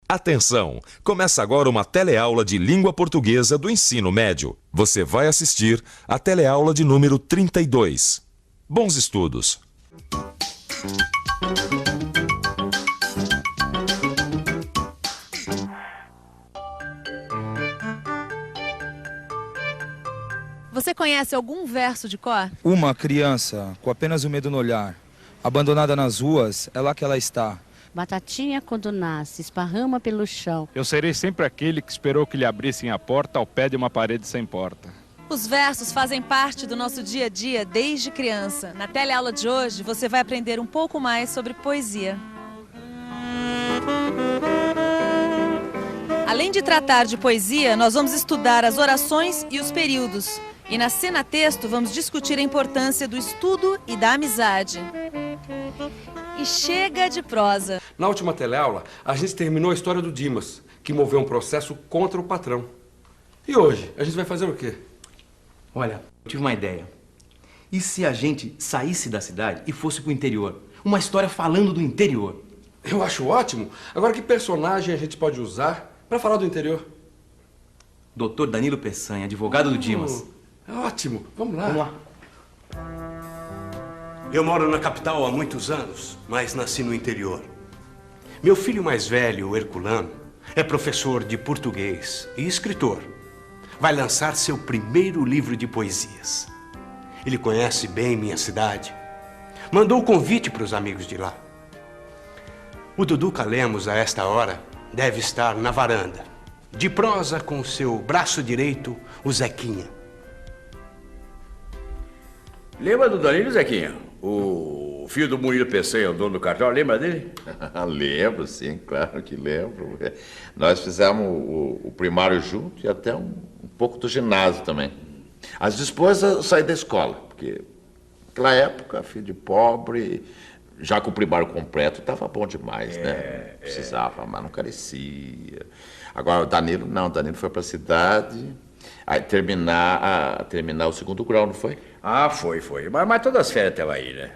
Atenção! Começa agora uma teleaula de língua portuguesa do ensino médio. Você vai assistir a teleaula de número 32. Bons estudos! Você conhece algum verso de cor? Uma criança, com apenas o medo no olhar, abandonada nas ruas, é lá que ela está. Batatinha quando nasce, esparrama pelo chão. Eu serei sempre aquele que esperou que lhe abrissem a porta ao pé de uma parede sem porta. Os versos fazem parte do nosso dia a dia desde criança. Na teleaula de hoje, você vai aprender um pouco mais sobre poesia. Além de tratar de poesia, nós vamos estudar as orações e os períodos. E na cena texto, vamos discutir a importância do estudo e da amizade. E chega de prosa. Na última teleaula, a gente terminou a história do Dimas, que moveu um processo contra o patrão. E hoje, a gente vai fazer o quê? Olha, eu tive uma ideia. E se a gente saísse da cidade e fosse pro interior? Uma história falando do interior. Eu acho ótimo. Agora, que personagem a gente pode usar para falar do interior? Dr. Danilo Peçanha, advogado do Dimas. Ótimo. Vamos lá. Vamos lá. Eu moro na capital há muitos anos, mas nasci no interior. Meu filho mais velho, o Herculano, é professor de português e escritor. Vai lançar seu primeiro livro de poesias. Ele conhece bem minha cidade. Mandou o convite para os amigos de lá. O Duduca Lemos, a esta hora, deve estar na varanda, de prosa com seu braço direito, o Zequinha. Lembra do Danilo, Zequinha? O filho do Murilo Peçanha, o dono do cartão, lembra dele? Lembro, sim, claro que lembro. Nós fizemos o primário junto e até um pouco do ginásio também. As depois eu saí da escola, porque naquela época, filho de pobre, já com o primário completo, estava bom demais, né? Precisava, mas não carecia. Agora o Danilo, não, o Danilo foi para a cidade... Aí terminar o segundo grau, não foi? Ah, foi. Mas todas as férias estavam aí, né?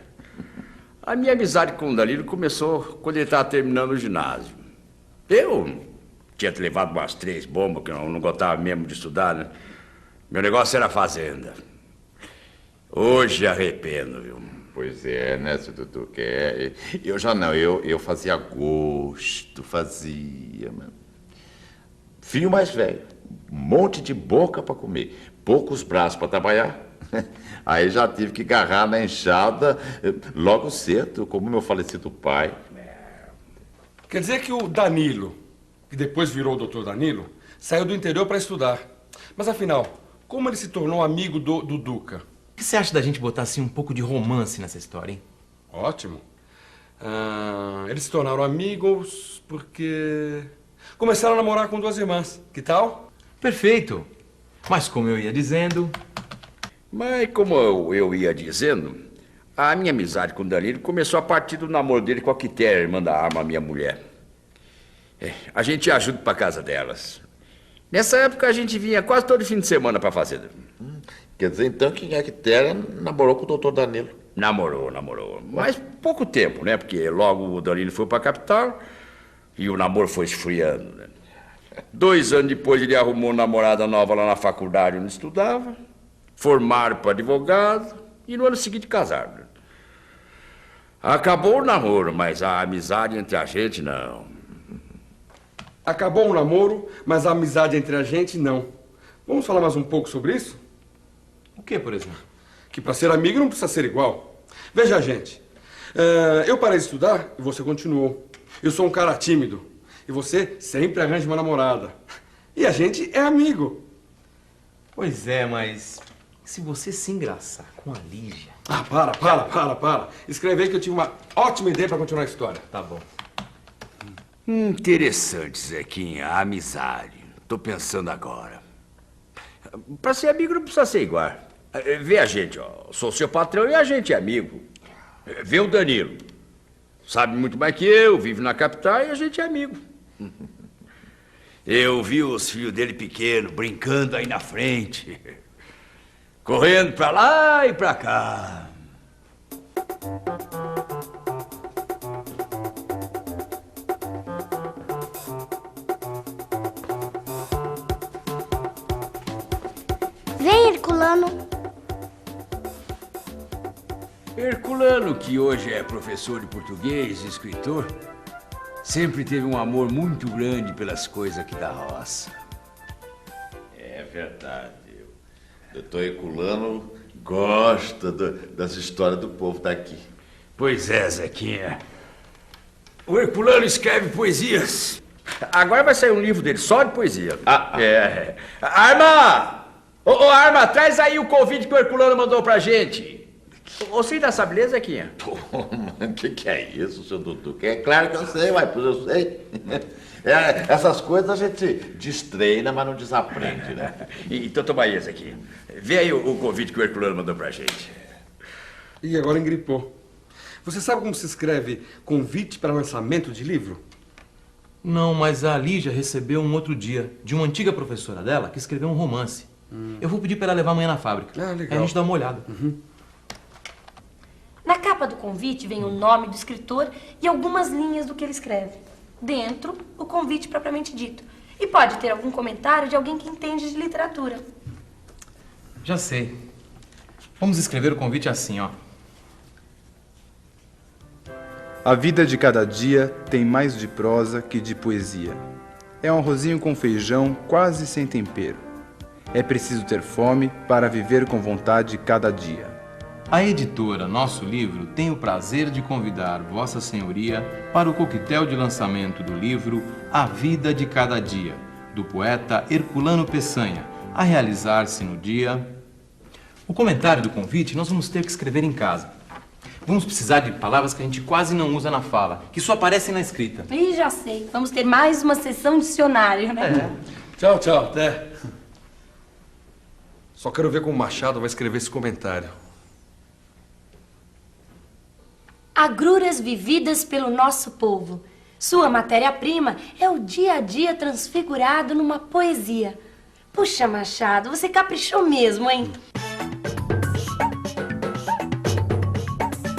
A minha amizade com o Danilo começou quando ele estava terminando o ginásio. Eu tinha levado umas 3 bombas, que eu não gostava mesmo de estudar, né? Meu negócio era fazenda. Hoje arrependo, viu? Pois é, né, seu Dudu? Eu já não, eu fazia gosto, mano. Filho mais velho. Um monte de boca para comer, poucos braços para trabalhar. Aí já tive que agarrar na enxada logo cedo, como meu falecido pai. Quer dizer que o Danilo, que depois virou o doutor Danilo, saiu do interior para estudar. Mas afinal, como ele se tornou amigo do Duduca? O que você acha da gente botar assim um pouco de romance nessa história, hein? Ótimo. Eles se tornaram amigos porque começaram a namorar com 2 irmãs. Que tal? Perfeito. Mas como eu ia dizendo... a minha amizade com o Danilo começou a partir do namoro dele com a Quitéria, irmã da Arma, minha mulher. A gente ia junto pra casa delas. Nessa época a gente vinha quase todo fim de semana pra fazenda. Quer dizer, então, que a Quitéria namorou com o doutor Danilo? Namorou. Mas pouco tempo, né? Porque logo o Danilo foi pra capital e o namoro foi esfriando, né? 2 anos depois ele arrumou uma namorada nova lá na faculdade onde estudava. Formaram para advogado e no ano seguinte casaram. Acabou o namoro, mas a amizade entre a gente não. Acabou o namoro, mas a amizade entre a gente não. Vamos falar mais um pouco sobre isso? O que, por exemplo? Que para ser amigo não precisa ser igual. Veja, gente, eu parei de estudar e você continuou. Eu sou um cara tímido. E você sempre arranja uma namorada. E a gente é amigo. Pois é, mas se você se engraçar com a Lígia... Ah, para. Escreve aí que eu tive uma ótima ideia para continuar a história. Tá bom. Interessante, Zequinha, a amizade. Tô pensando agora. Pra ser amigo não precisa ser igual. Vê a gente, ó. Sou seu patrão e a gente é amigo. Vê o Danilo. Sabe muito mais que eu, vive na capital e a gente é amigo. Eu vi os filhos dele pequenos brincando aí na frente, correndo pra lá e pra cá. Herculano, que hoje é professor de português e escritor, sempre teve um amor muito grande pelas coisas aqui da roça. É verdade. O doutor Herculano gosta das histórias do povo daqui. Pois é, Zequinha. O Herculano escreve poesias. Agora vai sair um livro dele só de poesia. É. Arma! Ô, Arma, traz aí o convite que o Herculano mandou pra gente. Você ainda sabe ler, Zequinha? O que é isso, seu Dudu? É claro que eu sei, mas eu sei. Essas coisas a gente destreina, mas não desaprende, né? Então toma aí, Zequinha. Vê aí o convite que o Herculano mandou pra gente. Ih, agora engripou. Você sabe como se escreve convite para lançamento de livro? Não, mas a Lígia recebeu um outro dia de uma antiga professora dela que escreveu um romance. Eu vou pedir para ela levar amanhã na fábrica. Ah, legal. Aí a gente dá uma olhada. Na capa do convite vem o nome do escritor e algumas linhas do que ele escreve. Dentro, o convite propriamente dito. E pode ter algum comentário de alguém que entende de literatura. Já sei. Vamos escrever o convite assim, ó. A vida de cada dia tem mais de prosa que de poesia. É um arrozinho com feijão quase sem tempero. É preciso ter fome para viver com vontade cada dia. A editora Nosso Livro tem o prazer de convidar Vossa Senhoria para o coquetel de lançamento do livro A Vida de Cada Dia, do poeta Herculano Peçanha, a realizar-se no dia... O comentário do convite nós vamos ter que escrever em casa. Vamos precisar de palavras que a gente quase não usa na fala, que só aparecem na escrita. Ih, já sei. Vamos ter mais uma sessão de dicionário, né? Tchau, tchau, até. Só quero ver como o Machado vai escrever esse comentário. Agruras vividas pelo nosso povo. Sua matéria-prima é o dia a dia transfigurado numa poesia. Puxa, Machado, você caprichou mesmo, hein?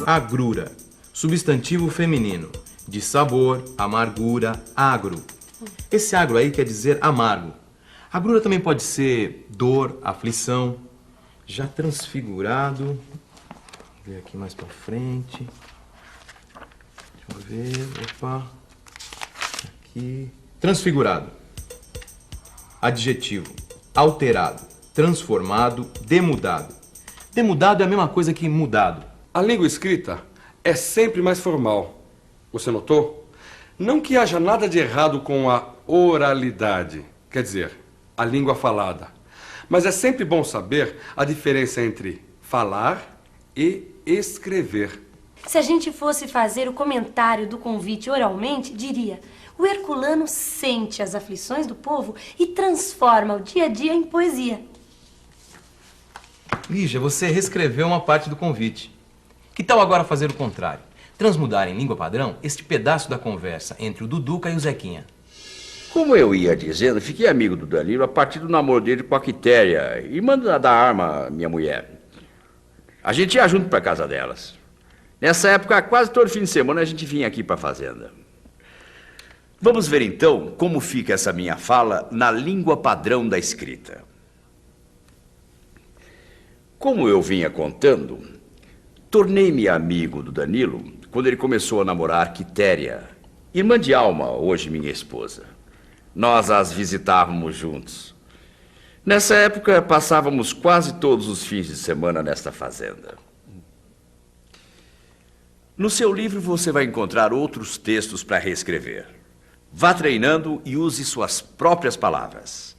Agrura, substantivo feminino, de sabor, amargura, agro. Esse agro aí quer dizer amargo. Agrura também pode ser dor, aflição. Já transfigurado, vou ver aqui mais pra frente. Deixa eu ver, opa. Aqui. Transfigurado. Adjetivo, alterado, transformado, demudado. Demudado é a mesma coisa que mudado. A língua escrita é sempre mais formal. Você notou? Não que haja nada de errado com a oralidade, quer dizer, a língua falada. Mas é sempre bom saber a diferença entre falar e escrever. Se a gente fosse fazer o comentário do convite oralmente, diria: o Herculano sente as aflições do povo e transforma o dia a dia em poesia. Lígia, você reescreveu uma parte do convite. Que tal agora fazer o contrário? Transmudar em língua padrão este pedaço da conversa entre o Duduca e o Zequinha. Como eu ia dizendo, fiquei amigo do Danilo a partir do namoro dele com a Quitéria, irmã da Arma, minha mulher. A gente ia junto para casa delas. Nessa época, quase todo fim de semana, a gente vinha aqui para a fazenda. Vamos ver então como fica essa minha fala na língua padrão da escrita. Como eu vinha contando, tornei-me amigo do Danilo quando ele começou a namorar Quitéria, irmã de Alma, hoje minha esposa. Nós as visitávamos juntos. Nessa época, passávamos quase todos os fins de semana nesta fazenda. No seu livro você vai encontrar outros textos para reescrever. Vá treinando e use suas próprias palavras.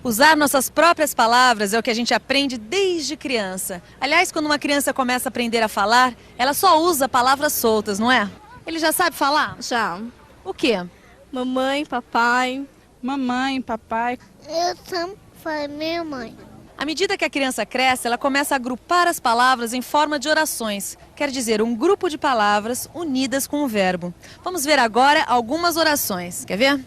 Usar nossas próprias palavras é o que a gente aprende desde criança. Aliás, quando uma criança começa a aprender a falar, ela só usa palavras soltas, não é? Ele já sabe falar? Já. O quê? Mamãe, papai. Mamãe, papai. Eu sempre falei minha mãe. À medida que a criança cresce, ela começa a agrupar as palavras em forma de orações. Quer dizer, um grupo de palavras unidas com o verbo. Vamos ver agora algumas orações. Quer ver?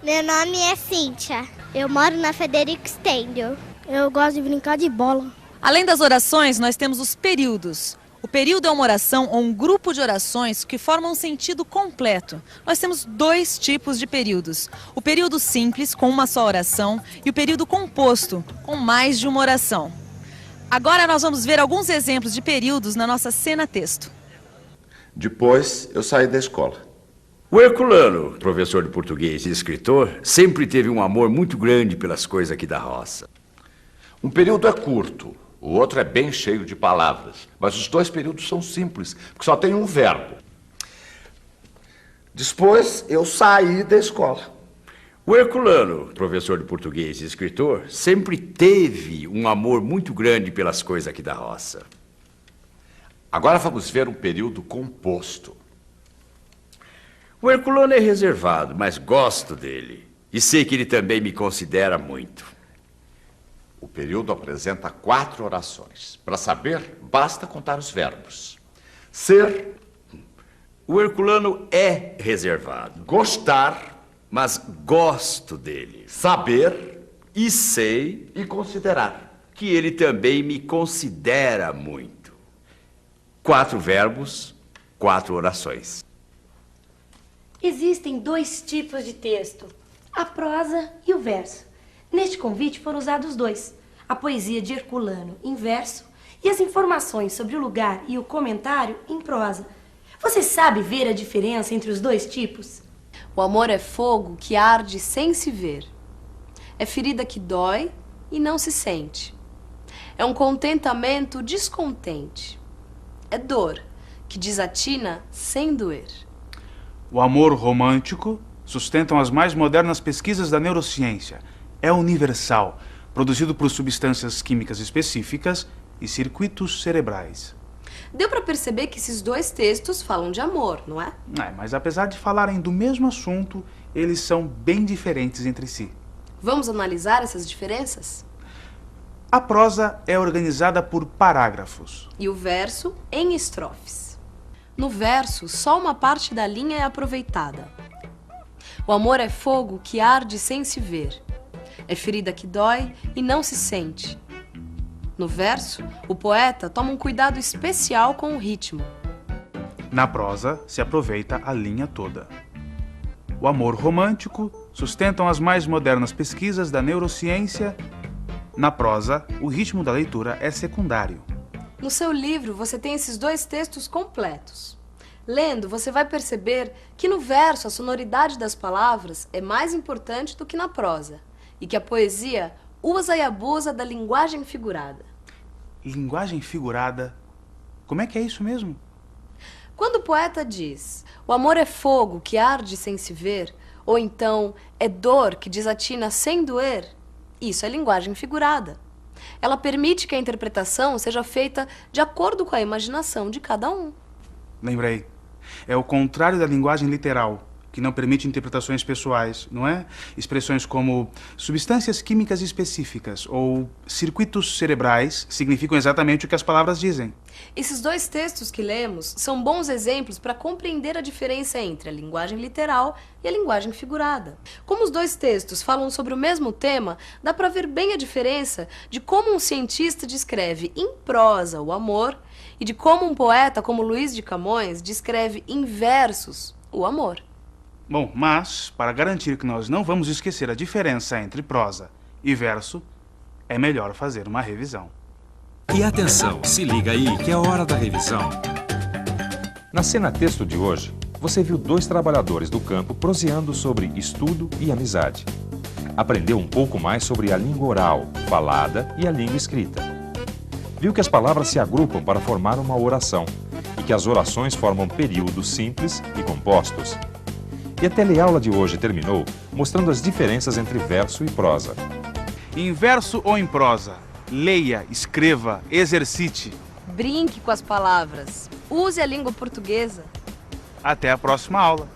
Meu nome é Cíntia. Eu moro na Federico Stendel. Eu gosto de brincar de bola. Além das orações, nós temos os períodos. O período é uma oração ou um grupo de orações que formam um sentido completo. Nós temos dois tipos de períodos. O período simples, com uma só oração, e o período composto, com mais de uma oração. Agora nós vamos ver alguns exemplos de períodos na nossa cena-texto. Depois eu saí da escola. O Herculano, professor de português e escritor, sempre teve um amor muito grande pelas coisas aqui da roça. Um período é curto, o outro é bem cheio de palavras. Mas os dois períodos são simples, porque só tem um verbo. Depois eu saí da escola. O Herculano, professor de português e escritor, sempre teve um amor muito grande pelas coisas aqui da roça. Agora vamos ver um período composto. O Herculano é reservado, mas gosto dele. E sei que ele também me considera muito. O período apresenta 4 orações. Para saber, basta contar os verbos. Ser. O Herculano é reservado. Gostar. Mas gosto dele. Saber. E sei. E considerar. Que ele também me considera muito. 4 verbos, 4 orações. Existem 2 tipos de texto, a prosa e o verso. Neste convite foram usados 2, a poesia de Herculano em verso e as informações sobre o lugar e o comentário em prosa. Você sabe ver a diferença entre os 2 tipos? O amor é fogo que arde sem se ver. É ferida que dói e não se sente. É um contentamento descontente. É dor que desatina sem doer. O amor romântico sustentam as mais modernas pesquisas da neurociência. É universal, produzido por substâncias químicas específicas e circuitos cerebrais. Deu para perceber que esses 2 textos falam de amor, não é? Mas apesar de falarem do mesmo assunto, eles são bem diferentes entre si. Vamos analisar essas diferenças? A prosa é organizada por parágrafos. E o verso em estrofes. No verso, só uma parte da linha é aproveitada. O amor é fogo que arde sem se ver. É ferida que dói e não se sente. No verso, o poeta toma um cuidado especial com o ritmo. Na prosa, se aproveita a linha toda. O amor romântico sustentam as mais modernas pesquisas da neurociência. Na prosa, o ritmo da leitura é secundário. No seu livro, você tem esses 2 textos completos. Lendo, você vai perceber que no verso a sonoridade das palavras é mais importante do que na prosa e que a poesia usa e abusa da linguagem figurada. Linguagem figurada? Como é que é isso mesmo? Quando o poeta diz o amor é fogo que arde sem se ver, ou então é dor que desatina sem doer, isso é linguagem figurada. Ela permite que a interpretação seja feita de acordo com a imaginação de cada um. Lembrei. É o contrário da linguagem literal, que não permite interpretações pessoais, não é? Expressões como substâncias químicas específicas ou circuitos cerebrais significam exatamente o que as palavras dizem. Esses 2 textos que lemos são bons exemplos para compreender a diferença entre a linguagem literal e a linguagem figurada. Como os 2 textos falam sobre o mesmo tema, dá para ver bem a diferença de como um cientista descreve em prosa o amor e de como um poeta como Luís de Camões descreve em versos o amor. Bom, mas, para garantir que nós não vamos esquecer a diferença entre prosa e verso, é melhor fazer uma revisão. E atenção, se liga aí que é hora da revisão. Na cena texto de hoje, você viu 2 trabalhadores do campo proseando sobre estudo e amizade. Aprendeu um pouco mais sobre a língua oral, falada e a língua escrita. Viu que as palavras se agrupam para formar uma oração e que as orações formam períodos simples e compostos. E a teleaula de hoje terminou mostrando as diferenças entre verso e prosa. Em verso ou em prosa, leia, escreva, exercite. Brinque com as palavras. Use a língua portuguesa. Até a próxima aula.